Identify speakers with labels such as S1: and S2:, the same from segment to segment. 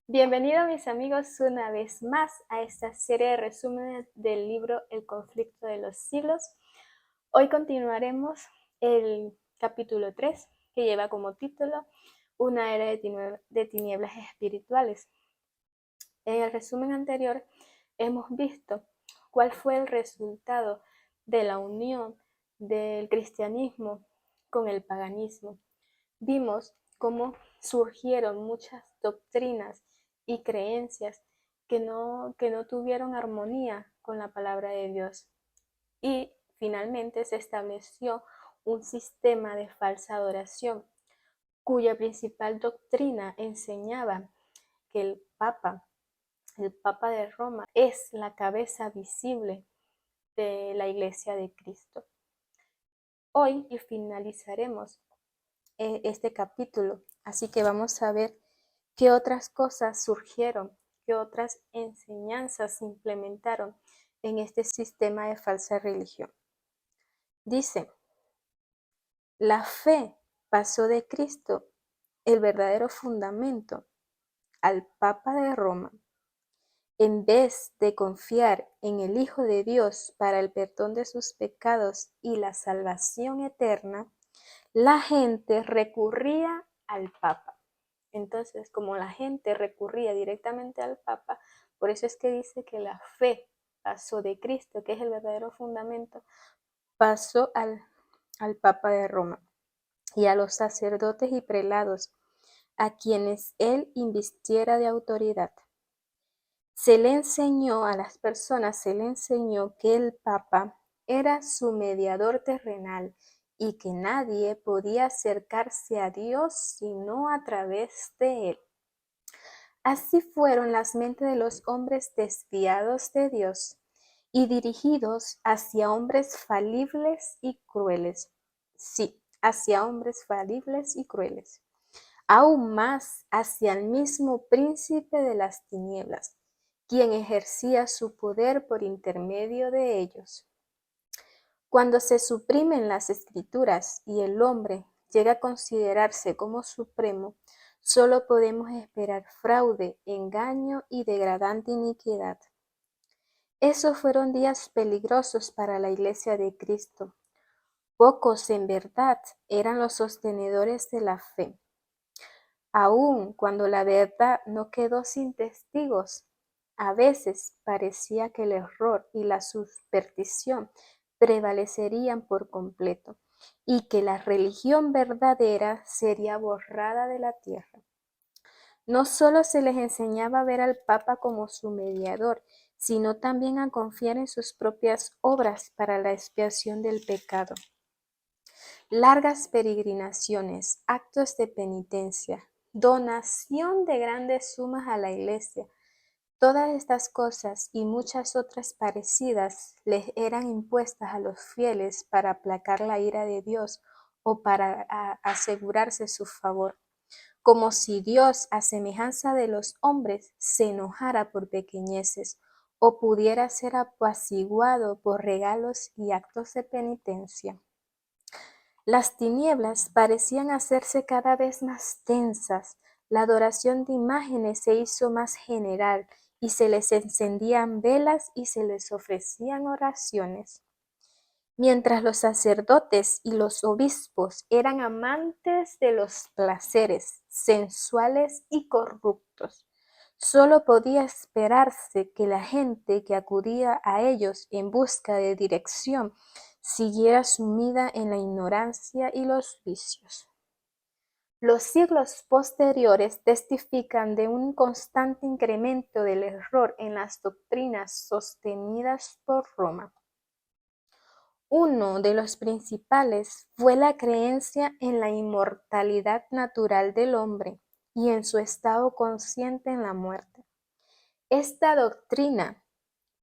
S1: Bienvenidos mis amigos una vez más a esta serie de resúmenes del libro El conflicto de los siglos. Hoy continuaremos el capítulo 3 que lleva como título Una era de tinieblas espirituales. En el resumen anterior hemos visto cuál fue el resultado de la unión del cristianismo con el paganismo. Vimos cómo surgieron muchas doctrinas y creencias que no tuvieron armonía con la palabra de Dios. Y finalmente se estableció un sistema de falsa adoración, cuya principal doctrina enseñaba que el Papa de Roma, es la cabeza visible de la Iglesia de Cristo. Hoy finalizaremos este capítulo, así que vamos a ver qué otras cosas surgieron, qué otras enseñanzas se implementaron en este sistema de falsa religión. Dice, la fe pasó de Cristo, el verdadero fundamento, al Papa de Roma. En vez de confiar en el Hijo de Dios para el perdón de sus pecados y la salvación eterna, la gente recurría al Papa. Entonces, como la gente recurría directamente al Papa, por eso es que dice que la fe pasó de Cristo, que es el verdadero fundamento, pasó al Papa de Roma y a los sacerdotes y prelados, a quienes él invistiera de autoridad. Se le enseñó a las personas, se le enseñó que el Papa era su mediador terrenal y que nadie podía acercarse a Dios sino a través de él. Así fueron las mentes de los hombres desviados de Dios y dirigidos hacia hombres falibles y crueles. Sí, hacia hombres falibles y crueles. Aún más hacia el mismo príncipe de las tinieblas, quien ejercía su poder por intermedio de ellos. Cuando se suprimen las escrituras y el hombre llega a considerarse como supremo, solo podemos esperar fraude, engaño y degradante iniquidad. Esos fueron días peligrosos para la Iglesia de Cristo. Pocos en verdad eran los sostenedores de la fe. Aun cuando la verdad no quedó sin testigos, a veces parecía que el error y la superstición prevalecerían por completo y que la religión verdadera sería borrada de la tierra. No solo se les enseñaba a ver al Papa como su mediador, sino también a confiar en sus propias obras para la expiación del pecado. Largas peregrinaciones, actos de penitencia, donación de grandes sumas a la Iglesia. Todas estas cosas y muchas otras parecidas les eran impuestas a los fieles para aplacar la ira de Dios o para asegurarse su favor, como si Dios, a semejanza de los hombres, se enojara por pequeñeces o pudiera ser apaciguado por regalos y actos de penitencia. Las tinieblas parecían hacerse cada vez más tensas, la adoración de imágenes se hizo más general y se les encendían velas y se les ofrecían oraciones. Mientras los sacerdotes y los obispos eran amantes de los placeres sensuales y corruptos, solo podía esperarse que la gente que acudía a ellos en busca de dirección siguiera sumida en la ignorancia y los vicios. Los siglos posteriores testifican de un constante incremento del error en las doctrinas sostenidas por Roma. Uno de los principales fue la creencia en la inmortalidad natural del hombre y en su estado consciente en la muerte. Esta doctrina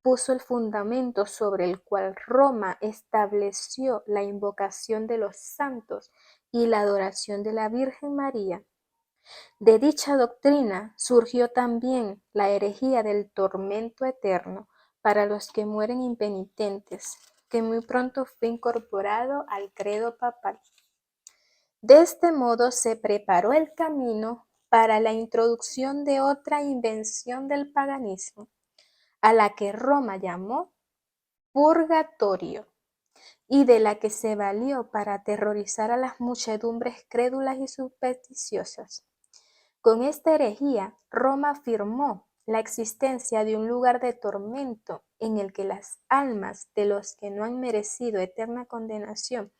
S1: puso el fundamento sobre el cual Roma estableció la invocación de los santos y la adoración de la Virgen María. De dicha doctrina surgió también la herejía del tormento eterno para los que mueren impenitentes, que muy pronto fue incorporado al credo papal. De este modo se preparó el camino para la introducción de otra invención del paganismo, a la que Roma llamó purgatorio, y de la que se valió para aterrorizar a las muchedumbres crédulas y supersticiosas. Con esta herejía, Roma afirmó la existencia de un lugar de tormento en el que las almas de los que no han merecido eterna condenación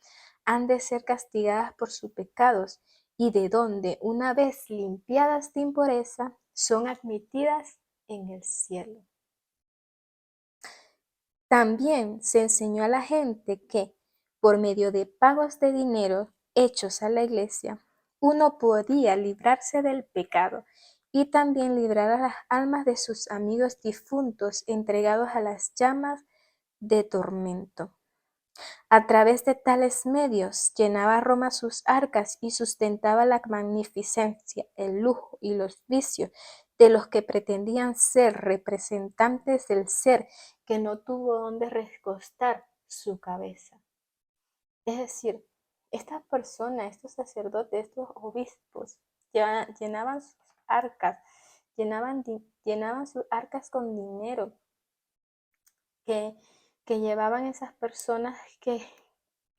S1: han de ser castigadas por sus pecados y de donde, una vez limpiadas de impureza, son admitidas en el cielo. También se enseñó a la gente que, por medio de pagos de dinero hechos a la iglesia, uno podía librarse del pecado y también librar a las almas de sus amigos difuntos entregados a las llamas de tormento. A través de tales medios llenaba Roma sus arcas y sustentaba la magnificencia, el lujo y los vicios de los que pretendían ser representantes del ser que no tuvo donde recostar su cabeza. Es decir, estas personas, estos sacerdotes, estos obispos, llenaban sus arcas, llenaban sus arcas con dinero que, que llevaban esas personas que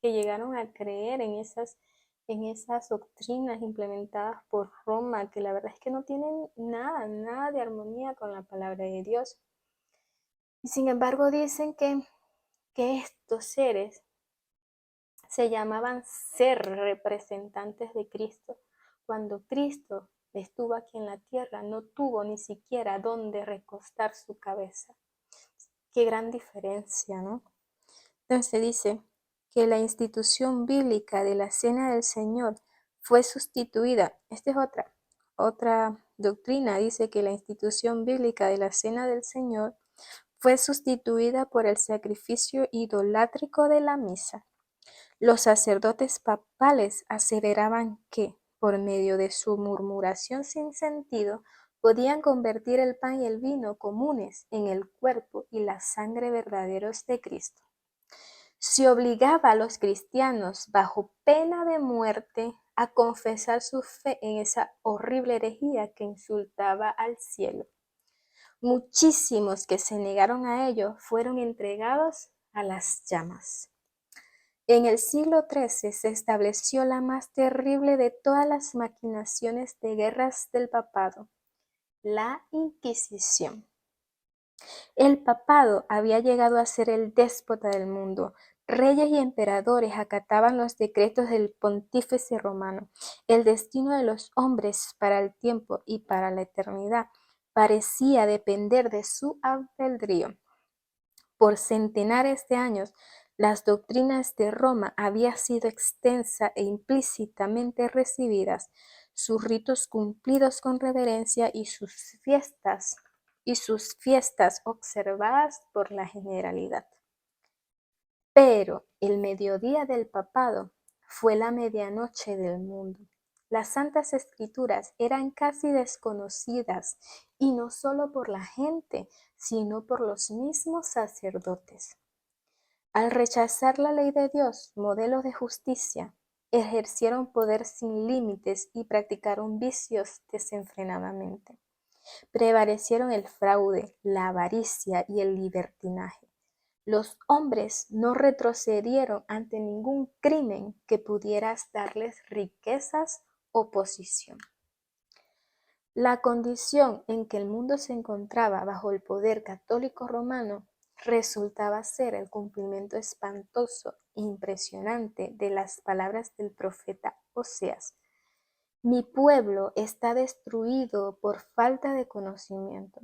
S1: llegaron a creer en esas doctrinas implementadas por Roma, que la verdad es que no tienen nada de armonía con la palabra de Dios. Y sin embargo dicen que estos seres se llamaban ser representantes de Cristo. Cuando Cristo estuvo aquí en la tierra, no tuvo ni siquiera dónde recostar su cabeza. Qué gran diferencia, ¿no? Entonces dice que la institución bíblica de la Cena del Señor fue sustituida. Esta es otra doctrina. Dice que la institución bíblica de la Cena del Señor fue sustituida por el sacrificio idolátrico de la misa. Los sacerdotes papales aseveraban que, por medio de su murmuración sin sentido, podían convertir el pan y el vino comunes en el cuerpo y la sangre verdaderos de Cristo. Se obligaba a los cristianos, bajo pena de muerte, a confesar su fe en esa horrible herejía que insultaba al cielo. Muchísimos que se negaron a ello fueron entregados a las llamas. En el siglo XIII se estableció la más terrible de todas las maquinaciones de guerras del papado, la Inquisición. El papado había llegado a ser el déspota del mundo. Reyes y emperadores acataban los decretos del pontífice romano. El destino de los hombres para el tiempo y para la eternidad parecía depender de su albedrío. Por centenares de años, las doctrinas de Roma habían sido extensa e implícitamente recibidas, sus ritos cumplidos con reverencia y sus fiestas observadas por la generalidad. Pero el mediodía del papado fue la medianoche del mundo. Las santas escrituras eran casi desconocidas, y no solo por la gente, sino por los mismos sacerdotes. Al rechazar la ley de Dios, modelo de justicia, ejercieron poder sin límites y practicaron vicios desenfrenadamente. Prevalecieron el fraude, la avaricia y el libertinaje. Los hombres no retrocedieron ante ningún crimen que pudiera darles riquezas o posición. La condición en que el mundo se encontraba bajo el poder católico romano resultaba ser el cumplimiento espantoso e impresionante de las palabras del profeta Oseas. Mi pueblo está destruido por falta de conocimiento.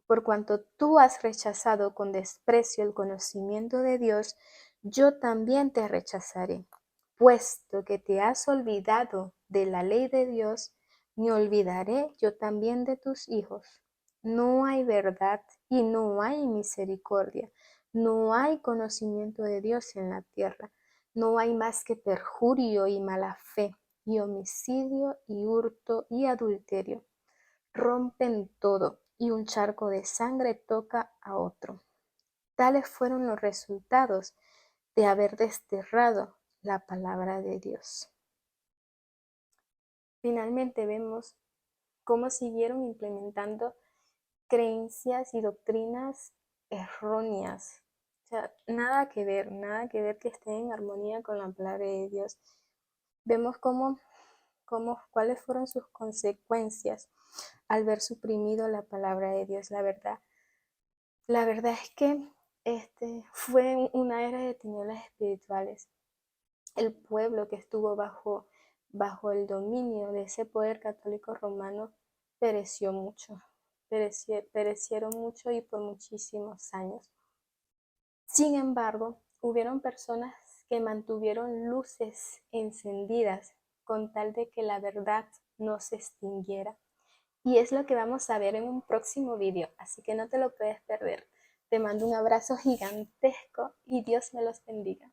S1: Por cuanto tú has rechazado con desprecio el conocimiento de Dios, yo también te rechazaré. Puesto que te has olvidado de la ley de Dios, me olvidaré yo también de tus hijos. No hay verdad y no hay misericordia. No hay conocimiento de Dios en la tierra. No hay más que perjurio y mala fe, y homicidio y hurto y adulterio. Rompen todo, y un charco de sangre toca a otro. Tales fueron los resultados de haber desterrado la palabra de Dios. Finalmente vemos cómo siguieron implementando creencias y doctrinas erróneas. O sea, nada que ver que esté en armonía con la palabra de Dios. Vemos cuáles fueron sus consecuencias al ver suprimido la palabra de Dios, la verdad es que fue una era de tinieblas espirituales. El pueblo que estuvo bajo el dominio de ese poder católico romano pereció mucho, perecieron mucho y por muchísimos años. Sin embargo, hubieron personas que mantuvieron luces encendidas con tal de que la verdad no se extinguiera. Y es lo que vamos a ver en un próximo video, así que no te lo puedes perder. Te mando un abrazo gigantesco y Dios me los bendiga.